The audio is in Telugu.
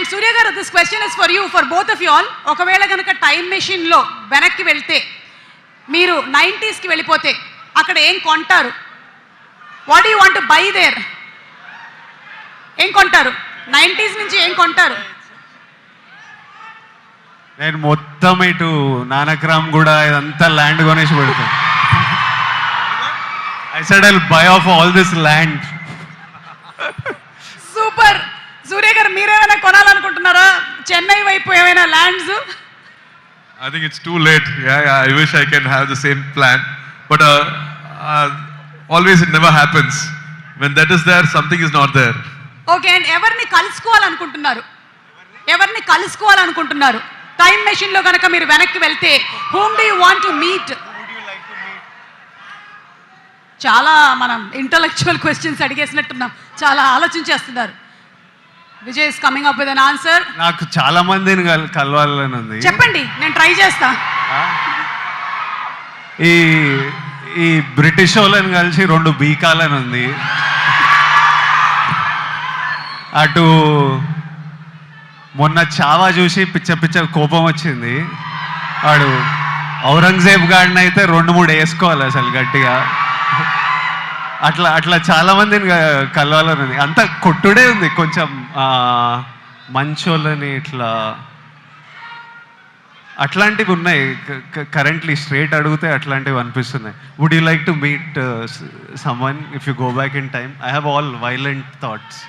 అండ్ సూర్య గారు, this question is for you, for both of you all. ఒకవేళ కనుక టైం మెషిన్లో వెనక్కి వెళ్తే, మీరు 90sకి వెళ్ళిపోతే అక్కడ ఏం కొంటారు? What you want to by their? ఏం కొంటారు? 90s నుంచి ఏం కొంటారు? నేను మొత్తం ఇటు నానక్రామ్ కూడా ఇదంతా ల్యాండ్ కొనేసి పెడతాను. I said I'll buy off all this land. Super. Surya garu, మీరేమైనా కొనాలనుకుంటున్నారా? చెన్నై వైపు ఏమైనా lands? I think it's too late. Yeah, I wish I can have the same plan. But always it never happens. When that is there, something is not there. Okay. And ఎవరిని కలుసుకోవాలనుకుంటున్నారు? ఎవరిని కలుసుకోవాలనుకుంటున్నారు? టైం మెషిన్లో కనుక మీరు వెనక్కి వెళ్తే whom do you want to meet? చాలా మనం ఇంటలెక్చువల్ క్వశ్చన్స్ అడిగేసినట్టున్నాం. చాలా ఆలోచించేస్తున్నారు. Vijay is coming up with an answer. నాకు చాలా మందిని కలవాలని ఉంది. చెప్పండి, నేను ట్రై చేస్తా. ఈ ఈ బ్రిటిష్ వాళ్ళని కలిసి 2 బీకాలని ఉంది. అటు మొన్న చావా చూసి పిచ్చ కోపం వచ్చింది. వాడు ఔరంగజేబ్ గాడిని అయితే 2-3 వేసుకోవాలి అసలు గట్టిగా. అట్లా చాలా మందిని కలవాలని ఉంది. అంత కొట్టుడే ఉంది. కొంచెం మంచోళ్ళని ఇట్లా అట్లాంటివి ఉన్నాయి. కరెంట్లీ స్ట్రేట్ అడిగితే అట్లాంటివి అనిపిస్తున్నాయి. Would you like to meet someone if you go back in time? I have all violent thoughts.